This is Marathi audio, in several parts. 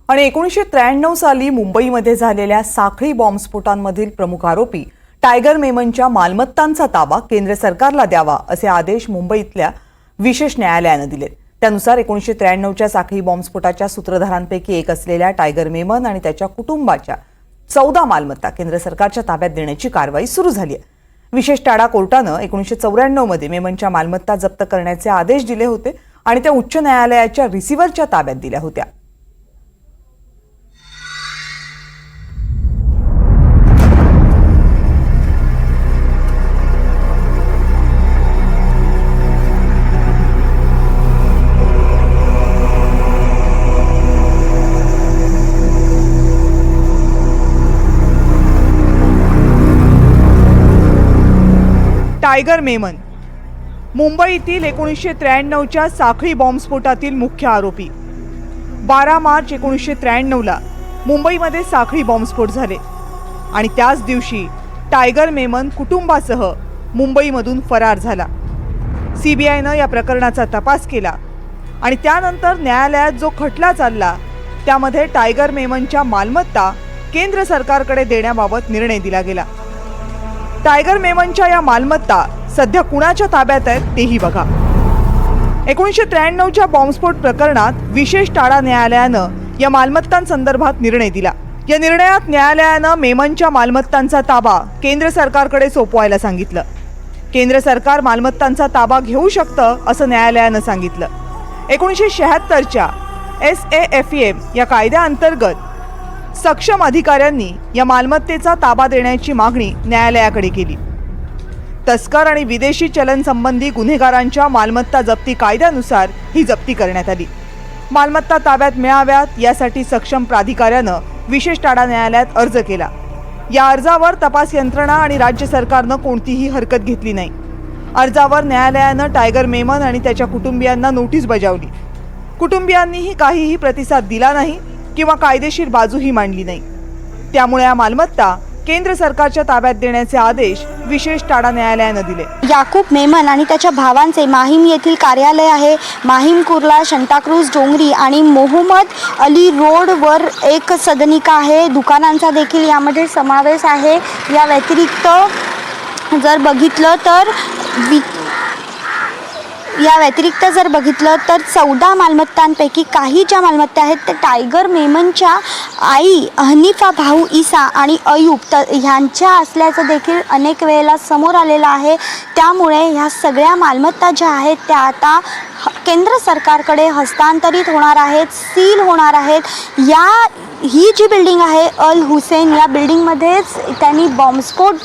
आणि 1993 साली मुंबईमध्ये झालेल्या साखळी बॉम्बस्फोटांमधील प्रमुख आरोपी टायगर मेमनच्या मालमत्तांचा ताबा केंद्र सरकारला द्यावा असे आदेश मुंबईतल्या विशेष न्यायालयाने दिले। त्यानुसार 1993च्या साखळी बॉम्बस्फोटाच्या सूत्रधारांपैकी एक असलेल्या टायगर मेमन आणि त्याच्या कुटुंबाच्या 14 मालमत्ता केंद्र सरकारच्या ताब्यात देण्याची कारवाई सुरू झाली आहे। विशेष टाडा कोर्टाने 1994 मध्ये मेमनच्या मालमत्ता जप्त करण्याचे आदेश दिले होते आणि त्या उच्च न्यायालयाच्या रिसिव्हरच्या ताब्यात दिल्या होत्या। टायगर मेमन मुंबईतील 1993च्या साखळी बॉम्बस्फोटातील मुख्य आरोपी। 12 मार्च 1993ला मुंबईमध्ये साखळी बॉम्बस्फोट झाले आणि त्याच दिवशी टायगर मेमन कुटुंबासह मुंबईमधून फरार झाला। सीबीआयने या प्रकरणाचा तपास केला आणि त्यानंतर न्यायालयात जो खटला चालला त्यामध्ये टायगर मेमनच्या मालमत्ता केंद्र सरकारकडे देण्याबाबत निर्णय दिला गेला। टायगर मेमनच्या या मालमत्ता सध्या कुणाच्या ताब्यात आहेत तेही बघा। 1993च्या बॉम्बस्फोट प्रकरणात विशेष टाडा न्यायालयानं या मालमत्तांसंदर्भात निर्णय दिला। या निर्णयात न्यायालयानं मेमनच्या मालमत्तांचा ताबा केंद्र सरकारकडे सोपवायला सांगितलं। केंद्र सरकार मालमत्तांचा ताबा घेऊ शकतं असं न्यायालयानं सांगितलं। 1976च्या SAFEM या कायद्याअंतर्गत सक्षम अधिकाऱ्यांनी या मालमत्तेचा ताबा देण्याची मागणी न्यायालयाकडे केली। तस्कर आणि विदेशी चलन संबंधी गुन्हेगारांच्या मालमत्ता जप्ती कायद्यानुसार ही जप्ती करण्यात आली। मालमत्ता ताब्यात मिळाव्यात यासाठी सक्षम प्राधिकाऱ्यानं विशेष टाडा न्यायालयात अर्ज केला। या अर्जावर तपास यंत्रणा आणि राज्य सरकारनं कोणतीही हरकत घेतली नाही। अर्जावर न्यायालयानं टायगर मेमन आणि त्याच्या कुटुंबियांना नोटीस बजावली। कुटुंबियांनीही काहीही प्रतिसाद दिला नाही किंवा कायदेशीर बाजूही मांडली नाही। त्यामुळे या मालमत्ता केंद्र सरकारच्या ताब्यात देण्याचे आदेश विशेष टाडा न्यायालयाने दिले। याकूब मेमन आणि त्याच्या भावांचे माहीम येथील कार्यालय आहे। माहीम कुर्ला, सांताक्रूज, डोंगरी आणि मोहम्मद अली रोडवर एक सदनिका आहे। दुकानांचा देखील यामध्ये समावेश आहे। या व्यतिरिक्त जर बघितलं तर 14 मालमत्तांपैकी काही ज्या मालमत्ता आहेत ते टायगर मेमनच्या आई हनीफा, भाऊ ईसा आणि अयूब ह्यांच्या असल्याचं देखील अनेक वेळेला समोर आलेलं आहे। त्यामुळे ह्या सगळ्या मालमत्ता ज्या आहेत त्या आता केंद्र सरकारकडे हस्तांतरित होणार आहेत, सील होणार आहेत। ही जी बिल्डिंग आहे अल हुसेन, या बिल्डिंगमध्येच त्यांनी बॉम्बस्फोट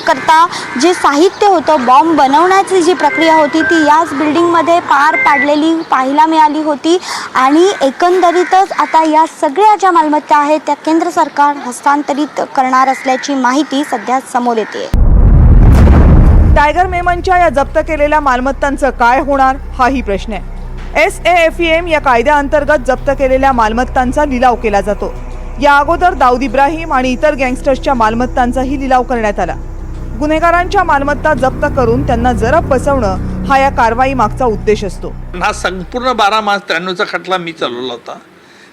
करता जे साहित्य होतं, बॉम्ब बनवण्याची जी प्रक्रिया होती ती याच बिल्डिंगमध्ये पार पाडलेली पाहायला मिळाली होती। आणि एकंदरीतच आता या सगळ्या ज्या मालमत्ता आहेत त्या केंद्र सरकार हस्तांतरित करणार असल्याची माहिती सध्या समोर येते। टायगर मेमनच्या या जप्त केलेल्या मालमत्तांचं काय होणार हाही प्रश्न आहे। SAFEM या कायद्याअंतर्गत जप्त केलेल्या मालमत्तांचा लिलाव केला जातो। या अगोदर दाऊद इब्राहिम आणि इतर गँगस्टर्सच्या मालमत्तांचाही लिलाव करण्यात आला। गुन्हेगारांच्या मालमत्ता जप्त करून त्यांना जरब बसवणं हा या कारवाई मागचा उद्देश असतो। हा संपूर्ण 12 मार्च 93चा खटला मी चालवला होता।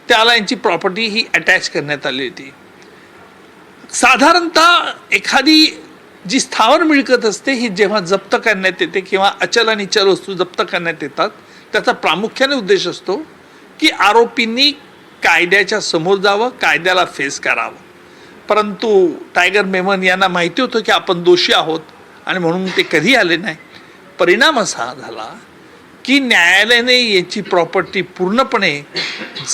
त्याला यांची प्रॉपर्टी ही अटॅच करण्यात आली होती। साधारणतः एखादी जी स्थावर मिळकत असते ही जेव्हा जप्त करण्यात येते किंवा अचल आणि चल वस्तू जप्त करण्यात येतात त्याचा प्रामुख्याने उद्देश असतो की आरोपींनी कायद्याच्या समोर जावं, कायद्याला फेस करावं। परंतु टायगर मेमन यांना माहिती होतं की आपण दोषी आहोत आणि म्हणून ते कधी आले नाही। परिणाम असा झाला की न्यायालयाने याची प्रॉपर्टी पूर्णपणे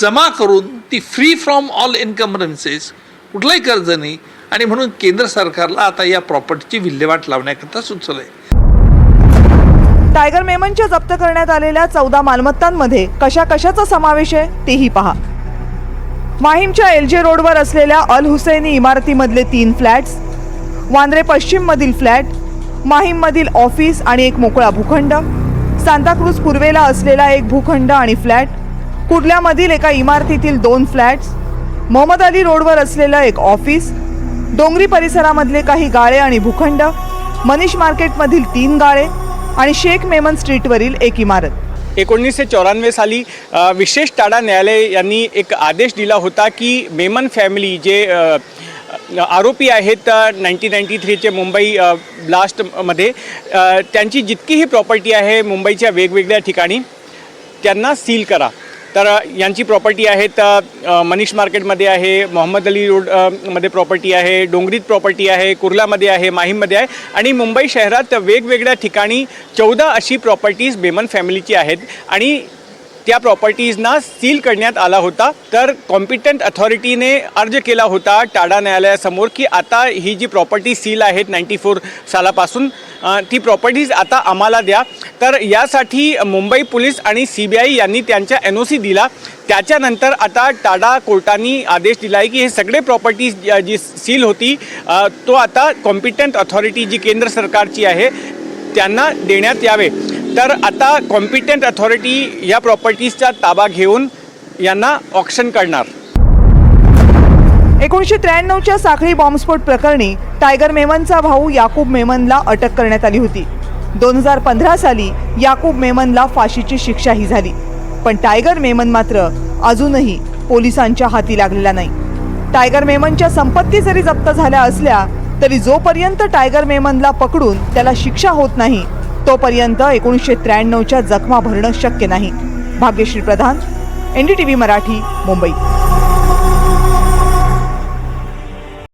जमा करून ती फ्री फ्रॉम ऑल इन्कम्बरन्सेस, कुठलाही कर्ज नाही, आणि म्हणून केंद्र सरकारला आता या प्रॉपर्टीची विल्हेवाट लावण्याकरता सुचवलंय। टायगर मेमनच्या जप्त करण्यात आलेल्या 14 मालमत्तांमध्ये कशाचा समावेश आहे तेही पहा। माहीमच्या LJ रोडवर असलेल्या अल हुसैनी इमारतीमधले 3 फ्लॅट्स, वांद्रे पश्चिम मधील फ्लॅट, माहीम मधील ऑफिस आणि एक मोकळा भूखंड, सांताक्रूज पूर्वेला असलेला एक भूखंड आणि फ्लॅट, कुर्ल्यामधील एका इमारतीतील 2 फ्लॅट्स, मोहम्मद अली रोडवर असलेलं एक ऑफिस, डोंगरी परिसरामधले काही गाळे आणि भूखंड, मनीष मार्केटमधील 3 गाळे आणि शेख मेमन स्ट्रीटवरील एक इमारत। 1994 साली विशेष टाडा न्यायालय यांनी एक आदेश दिला होता की मेमन फॅमिली जे आरोपी आहेत 1993चे मुंबई ब्लास्टमध्ये त्यांची जितकीही प्रॉपर्टी आहे मुंबईच्या वेगवेगळ्या ठिकाणी त्यांना सील करा. तर यांची प्रॉपर्टी आहेत मनीष मार्केटमध्ये आहे, मोहम्मद अली रोड मध्ये प्रॉपर्टी आहे, डोंगरीत प्रॉपर्टी आहे, कुर्लामध्ये आहे, माहीममध्ये आहे आणि मुंबई शहरात वेगवेगळ्या ठिकाणी 14 अशी प्रॉपर्टीज मेमन फॅमिलीची आहेत आणि त्या प्रॉपर्टीजना सील करण्यात आला होता. तर कॉम्पिटंट अथॉरिटीने अर्ज केला होता टाडा न्यायालयासमोर की आता ही जी प्रॉपर्टी सील आहेत 94 सालापासून ती प्रॉपर्टीज आता आम्हाला द्या. तर यासाठी मुंबई पोलीस आणि CBI यांनी त्यांच्या NOC दिला. त्याच्यानंतर आता टाडा कोर्टाने आदेश दिला आहे की हे सगळे प्रॉपर्टीज जी सील होती तो आता कॉम्पिटंट अथॉरिटी जी केंद्र सरकारची आहे त्यांना देण्यात यावे. तर आता कॉम्पिटंट अथॉरिटी या प्रॉपर्टीजचा ताबा घेऊन यांना ऑक्शन करणार. 1993च्या साखळी बॉम्बस्फोट प्रकरणी टायगर मेमनचा भाऊ याकूब मेमनला अटक करण्यात आली होती. 2015 साली याकूब मेमनला फाशीची शिक्षाही झाली. पण टायगर मेमन मात्र अजूनही पोलिसांच्या हाती लागलेला नाही. टायगर मेमनच्या संपत्ती जरी जप्त झाल्या असल्या तरी जोपर्यंत टायगर मेमनला पकडून त्याला शिक्षा होत नाही तोपर्यंत 1993च्या जखमा भरणं शक्य नाही. भाग्यश्री प्रधान, NDTV मराठी, मुंबई.